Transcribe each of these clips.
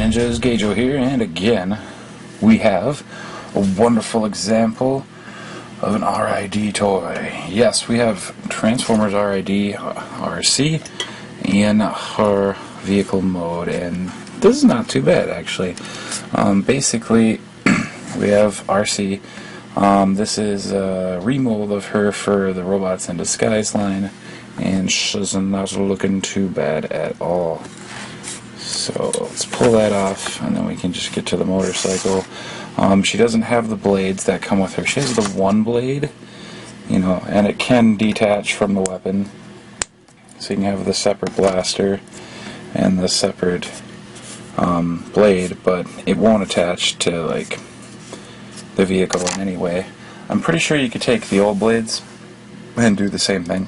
Ninjas, Gajo here, and again we have a wonderful example of an RID toy. Yes, we have Transformers RID Arcee in her vehicle mode, and this is not too bad actually. Basically, we have Arcee. This is a remold of her for the Robots in Disguise line, and she's not looking too bad at all. So let's pull that off, and then we can just get to the motorcycle. She doesn't have the blades that come with her. She has the one blade, and it can detach from the weapon. So you can have the separate blaster and the separate blade, but it won't attach to like the vehicle in any way. I'm pretty sure you could take the old blades and do the same thing.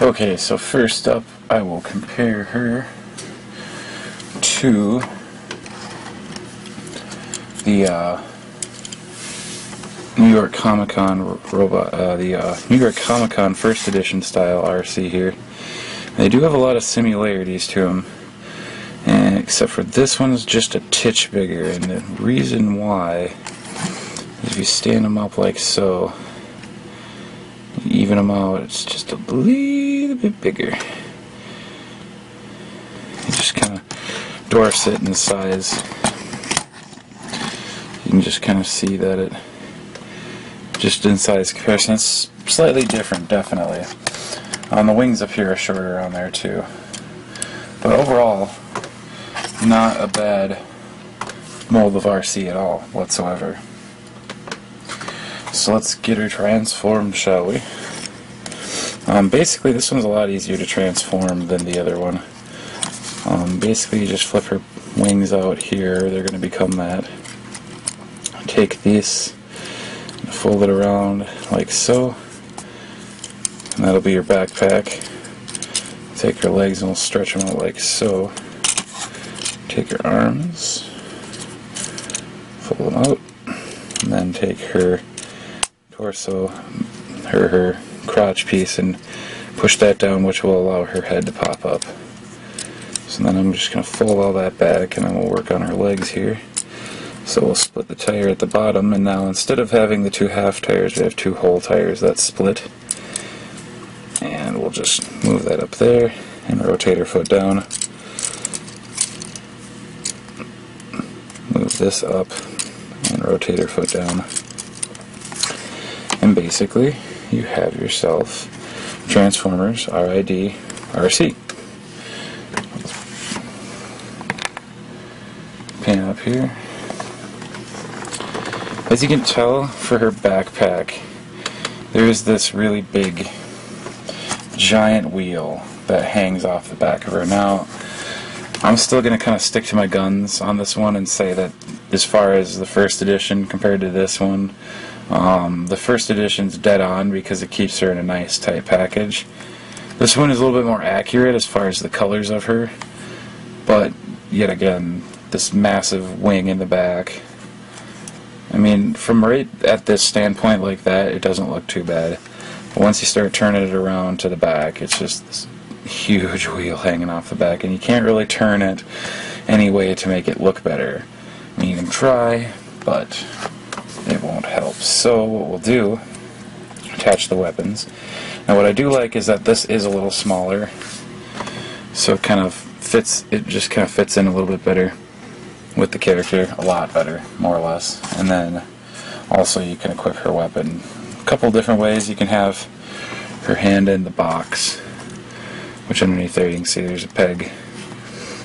Okay, so first up, I will compare her to the New York Comic-Con robot, New York Comic-Con First Edition style Arcee here. They do have a lot of similarities to them, and except for this one's just a titch bigger, and the reason why is if you stand them up like so, you even them out, it's just a little bit bigger. It just kind of dwarfs it in size. You can just kind of see that it, just in size comparison, it's slightly different, definitely. The wings up here are shorter on there too. But overall, not a bad mold of Arcee at all, whatsoever. So let's get her transformed, shall we? Basically, this one's a lot easier to transform than the other one. Basically, you just flip her wings out here, they're going to become that. Take this, and fold it around like so, and that'll be your backpack. Take her legs and we'll stretch them out like so. Take her arms, fold them out, and then take her torso, her crotch piece, and push that down, which will allow her head to pop up. So then I'm just going to fold all that back, and then we'll work on her legs here. So we'll split the tire at the bottom, and now instead of having the two half tires, we have two whole tires that split. And we'll just move that up there and rotate her foot down. Move this up and rotate her foot down. And basically, you have yourself Transformers RID Arcee. Pan up here. As you can tell, for her backpack, there is this really big, giant wheel that hangs off the back of her. Now, I'm still going to kind of stick to my guns on this one and say that as far as the first edition compared to this one, the first edition's dead on because it keeps her in a nice tight package. This one is a little bit more accurate as far as the colors of her, but yet again, this massive wing in the back. I mean, from right at this standpoint like that, it doesn't look too bad. But once you start turning it around to the back, it's just this huge wheel hanging off the back, and you can't really turn it any way to make it look better. I mean, you can try, but it won't help. So what we'll do, attach the weapons. Now what I do like is that this is a little smaller, so it kind of fits, it just kind of fits in a little bit better with the character, a lot better, more or less. And then also you can equip her weapon a couple different ways. You can have her hand in the box, which underneath there you can see there's a peg,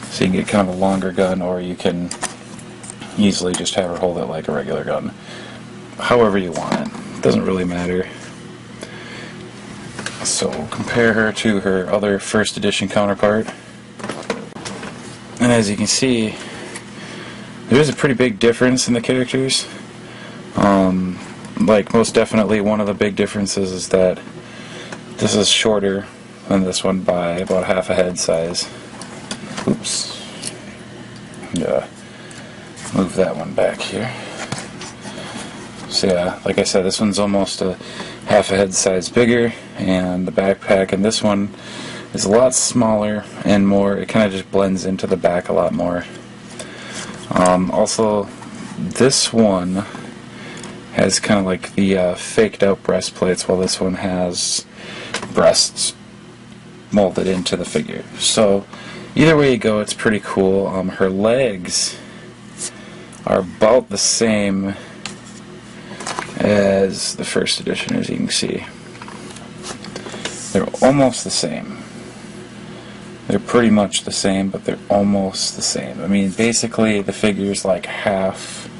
so you can get kind of a longer gun, or you can easily just have her hold it like a regular gun. However you want it, doesn't really matter. So we'll compare her to her other first edition counterpart, and as you can see, there's a pretty big difference in the characters. Like, most definitely one of the big differences is that this is shorter than this one by about half a head size. Oops. Yeah. Move that one back here. So yeah, like I said, this one's almost a half a head size bigger, and the backpack in this one is a lot smaller and more, it kind of just blends into the back a lot more. Also, this one has kind of like the faked out breastplates, while this one has breasts molded into the figure. So either way you go, it's pretty cool. Her legs are about the same as the first edition, as you can see. They're almost the same. They're pretty much the same, but they're almost the same. I mean, basically the figure's like half,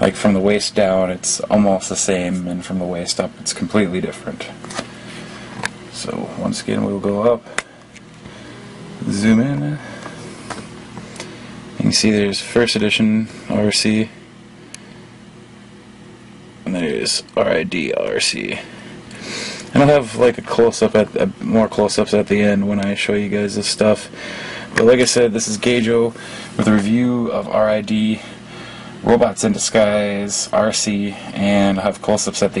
like from the waist down it's almost the same, and from the waist up it's completely different. So once again we'll go up, zoom in. You can see there's first edition Arcee, and there's RID Arcee. And I'll have like a close-up more close-ups at the end when I show you guys this stuff. But like I said, this is Gajo with a review of RID, Robots in Disguise, Arcee, and I'll have close-ups at the end.